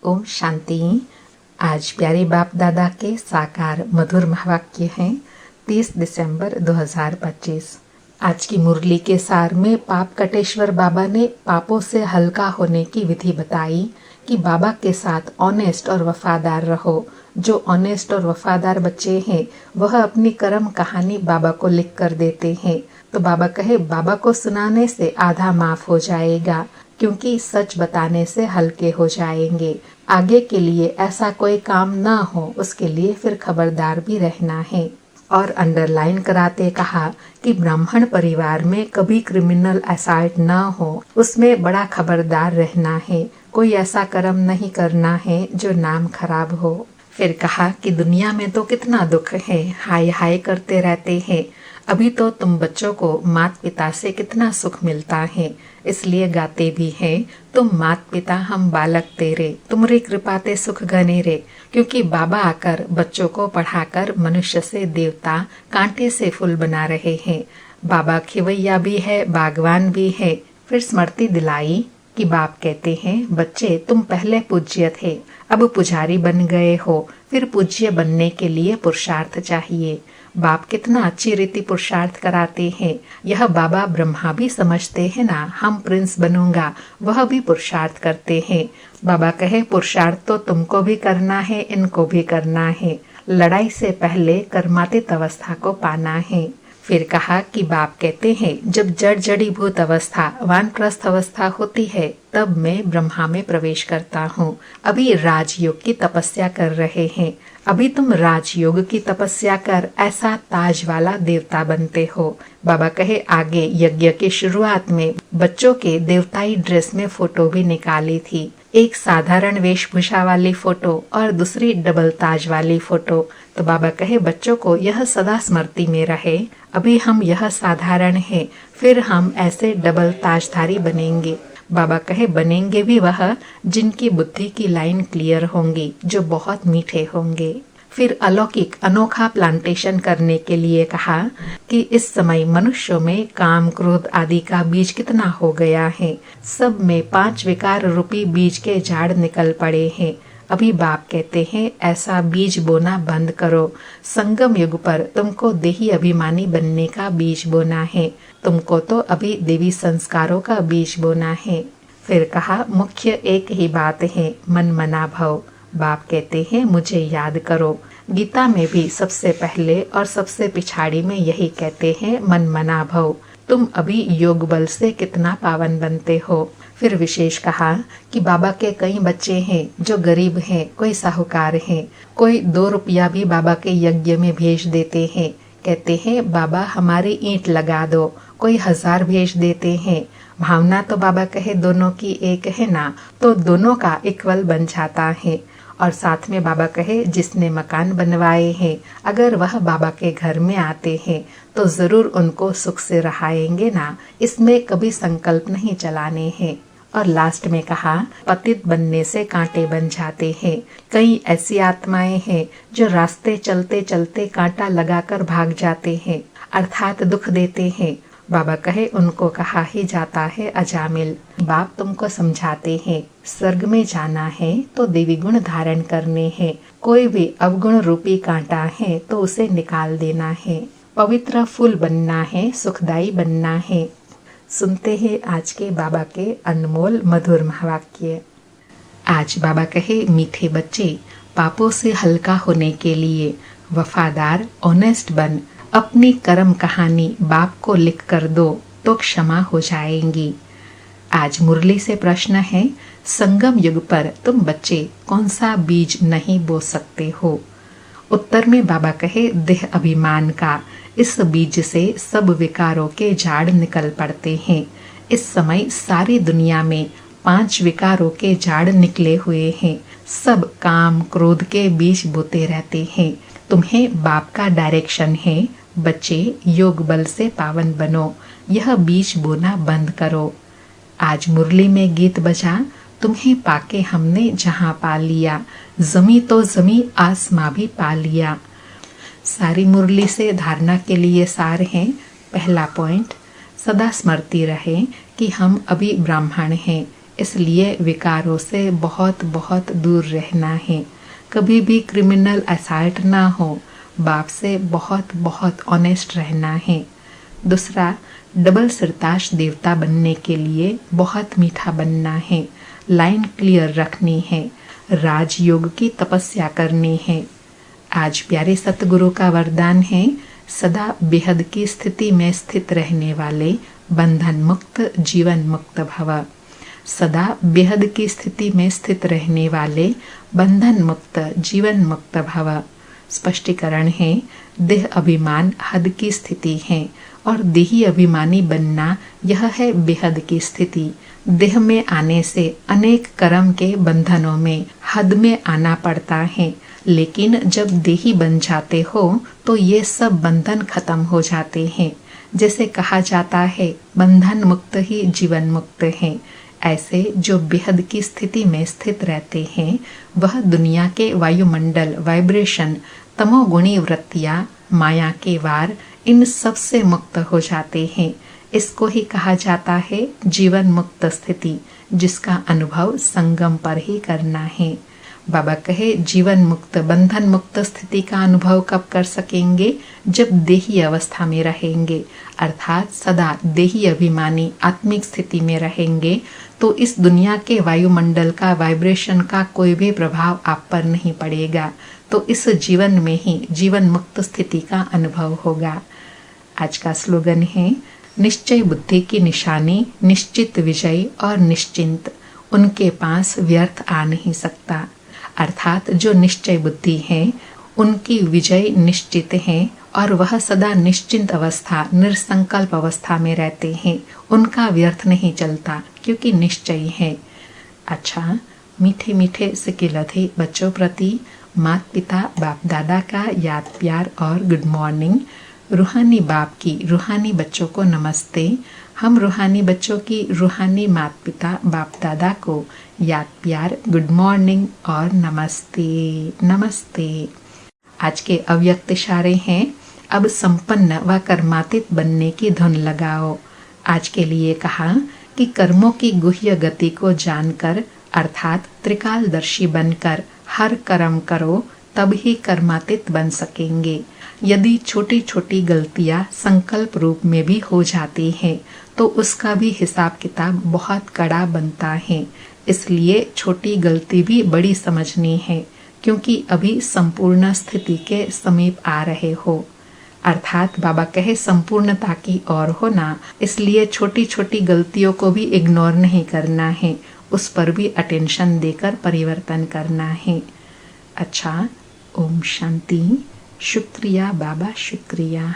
ओम शांति। आज प्यारे बाप दादा के साकार मधुर महावाक्य हैं 30 दिसंबर 2025। आज की मुरली के सार में पाप कटेश्वर बाबा ने पापों से हल्का होने की विधि बताई कि बाबा के साथ ऑनेस्ट और वफादार रहो। जो ऑनेस्ट और वफादार बच्चे हैं वह अपनी कर्म कहानी बाबा को लिख कर देते हैं। तो बाबा कहे बाबा को सुनाने से आधा माफ हो जाएगा, क्योंकि सच बताने से हल्के हो जाएंगे। आगे के लिए ऐसा कोई काम ना हो, उसके लिए फिर खबरदार भी रहना है। और अंडरलाइन कराते कहा कि ब्राह्मण परिवार में कभी क्रिमिनल असॉल्ट ना हो, उसमें बड़ा खबरदार रहना है। कोई ऐसा कर्म नहीं करना है जो नाम खराब हो। फिर कहा कि दुनिया में तो कितना दुख है, हाय हाय करते रहते हैं। अभी तो तुम बच्चों को माता पिता से कितना सुख मिलता है, इसलिए गाते भी हैं, तुम माता पिता हम बालक तेरे, तुमरी कृपा ते सुख घने रे। क्योंकि बाबा आकर बच्चों को पढ़ाकर मनुष्य से देवता, कांटे से फूल बना रहे हैं। बाबा खिवैया भी है, बागवान भी है। फिर स्मृति दिलाई कि बाप कहते हैं, बच्चे तुम पहले पूज्य थे, अब पुजारी बन गए हो, फिर पूज्य बनने के लिए पुरुषार्थ चाहिए। बाप कितना अच्छी रीति पुरुषार्थ कराते हैं। यह बाबा ब्रह्मा भी समझते हैं ना, हम प्रिंस बनूंगा, वह भी पुरुषार्थ करते हैं। बाबा कहे पुरुषार्थ तो तुमको भी करना है, इनको भी करना है। लड़ाई से पहले कर्मातीत अवस्था को पाना है। फिर कहा कि बाप कहते हैं, जब जड़ जड़ीभूत अवस्था वानप्रस्थ अवस्था होती है तब मैं ब्रह्मा में प्रवेश करता हूँ। अभी राजयोग की तपस्या कर रहे हैं। अभी तुम राजयोग की तपस्या कर ऐसा ताज वाला देवता बनते हो। बाबा कहे आगे यज्ञ की शुरुआत में बच्चों के देवताई ड्रेस में फोटो भी निकाली थी। एक साधारण वेशभूषा वाली फोटो और दूसरी डबल ताज वाली फोटो। तो बाबा कहे बच्चों को यह सदा स्मृति में रहे, अभी हम यह साधारण हैं, फिर हम ऐसे डबल ताजधारी बनेंगे। बाबा कहे बनेंगे भी वह जिनकी बुद्धि की लाइन क्लियर होंगी, जो बहुत मीठे होंगे। फिर अलौकिक अनोखा प्लांटेशन करने के लिए कहा कि इस समय मनुष्यों में काम क्रोध आदि का बीज कितना हो गया है। सब में 5 विकार रूपी बीज के झाड़ निकल पड़े हैं। अभी बाप कहते हैं ऐसा बीज बोना बंद करो। संगम युग पर तुमको देही अभिमानी बनने का बीज बोना है। तुमको तो अभी देवी संस्कारों का बीज बोना है। फिर कहा मुख्य एक ही बात है, मन मना भव। बाप कहते हैं मुझे याद करो। गीता में भी सबसे पहले और सबसे पिछाड़ी में यही कहते हैं, मन मना भव। तुम अभी योग बल से कितना पावन बनते हो। फिर विशेष कहा कि बाबा के कई बच्चे हैं जो गरीब हैं, कोई साहूकार हैं, कोई 2 रुपया भी बाबा के यज्ञ में भेज देते हैं। कहते हैं बाबा हमारी ईंट लगा दो, कोई 1000 भेज देते हैं। भावना तो बाबा कहे दोनों की एक है ना, तो दोनों का इक्वल बन जाता है। और साथ में बाबा कहे जिसने मकान बनवाए हैं, अगर वह बाबा के घर में आते हैं तो जरूर उनको सुख से रहाएंगे ना, इसमें कभी संकल्प नहीं चलाने हैं। और लास्ट में कहा पतित बनने से कांटे बन जाते हैं। कई ऐसी आत्माएं हैं जो रास्ते चलते चलते कांटा लगाकर भाग जाते हैं, अर्थात दुख देते हैं। बाबा कहे उनको कहा ही जाता है अजामिल। बाप तुमको समझाते हैं, स्वर्ग में जाना है तो देवी गुण धारण करने हैं। कोई भी अवगुण रूपी कांटा है तो उसे निकाल देना है। पवित्र फूल बनना है, सुखदाई बनना है। सुनते हैं आज के बाबा के अनमोल मधुर महावाक्य। आज बाबा कहे मीठे बच्चे, पापों से हल्का होने के लिए वफादार ऑनेस्ट बन, अपनी कर्म कहानी बाप को लिख कर दो तो क्षमा हो जाएंगी। आज मुरली से प्रश्न है, संगम युग पर तुम बच्चे कौन सा बीज नहीं बो सकते हो। उत्तर में बाबा कहे देह अभिमान का, इस बीज से सब विकारों के झाड़ निकल पड़ते हैं। इस समय सारी दुनिया में 5 विकारों के झाड़ निकले हुए हैं। सब काम क्रोध के बीज बोते रहते हैं। तुम्हें बाप का डायरेक्शन है, बच्चे योग बल से पावन बनो, यह बीज बोना बंद करो। आज मुरली में गीत बजा, तुम्हें पाके हमने जहां पा लिया, जमी तो जमी आसमां भी पा लिया। सारी मुरली से धारणा के लिए सार है। पहला पॉइंट, सदा स्मृति रहे कि हम अभी ब्राह्मण हैं, इसलिए विकारों से बहुत बहुत दूर रहना है। कभी भी क्रिमिनल असल्ट ना हो। बाप से बहुत बहुत ऑनेस्ट रहना है। दूसरा, डबल सिरताश देवता बनने के लिए बहुत मीठा बनना है। लाइन क्लियर रखनी है। राजयोग की तपस्या करनी है। आज प्यारे सतगुरु का वरदान है, सदा बेहद की स्थिति में स्थित रहने वाले बंधन मुक्त जीवन मुक्त भव। सदा बेहद की स्थिति में स्थित रहने वाले बंधन मुक्त जीवन मुक्त भव। स्पष्टीकरण है, देह अभिमान हद की स्थिति है और देही अभिमानी बनना यह है बेहद की स्थिति। देह में आने से अनेक कर्म के बंधनों में हद में आना पड़ता है, लेकिन जब देही बन जाते हो तो ये सब बंधन खत्म हो जाते हैं। जैसे कहा जाता है, बंधन मुक्त ही जीवन मुक्त है। ऐसे जो बेहद की स्थिति में स्थित रहते हैं, वह दुनिया के वायुमंडल वाइब्रेशन, तमोगुणी वृत्तियां, माया के वार, इन सब से मुक्त हो जाते हैं। इसको ही कहा जाता है जीवन मुक्त स्थिति, जिसका अनुभव संगम पर ही करना है। बाबा कहे, जीवन मुक्त बंधन मुक्त स्थिति का अनुभव कब कर सकेंगे? जब देही अवस्था में रहेंगे, अर्थात सदा देही अभिमानी आत्मिक स्थिति में रहेंगे, तो इस दुनिया के वायुमंडल का वाइब्रेशन का कोई भी प्रभाव आप पर नहीं पड़ेगा। तो इस जीवन में ही जीवन मुक्त स्थिति का अनुभव होगा। आज का स्लोगन है, निश्चय बुद्धि की निशानी, निश्चित विजय और निश्चिंत, उनके पास व्यर्थ आ नहीं सकता। अर्थात जो निश्चय बुद्धि है, उनकी विजय निश्चित है और वह सदा निश्चिंत अवस्था, निर्संकल्प अवस्था में रहते हैं। उनका व्यर्थ नहीं चलता क्योंकि निश्चय है। अच्छा, मीठे मीठे सिकिलधे बच्चों प्रति माता पिता बाप दादा का याद प्यार और गुड मॉर्निंग। रूहानी बाप की रूहानी बच्चों को नमस्ते। हम रूहानी बच्चों की रूहानी माता पिता बाप दादा को याद प्यार, गुड मॉर्निंग और नमस्ते नमस्ते। आज के अव्यक्त इशारे हैं, अब संपन्न व कर्मातीत बनने की धुन लगाओ। आज के लिए कहा कि कर्मों की गुह्य गति को जानकर, अर्थात त्रिकालदर्शी बनकर हर कर्म करो, तब ही कर्मातीत बन सकेंगे। यदि छोटी छोटी गलतियां संकल्प रूप में भी हो जाती हैं, तो उसका भी हिसाब किताब बहुत कड़ा बनता है। इसलिए छोटी गलती भी बड़ी समझनी है, क्योंकि अभी संपूर्ण स्थिति के समीप आ रहे हो। अर्थात बाबा कहे, संपूर्णता की ओर हो ना, इसलिए छोटी छोटी गलतियों को भी इग्नोर नहीं करना है, उस पर भी अटेंशन देकर परिवर्तन करना है। अच्छा, ओम शांति। शुक्रिया बाबा, शुक्रिया।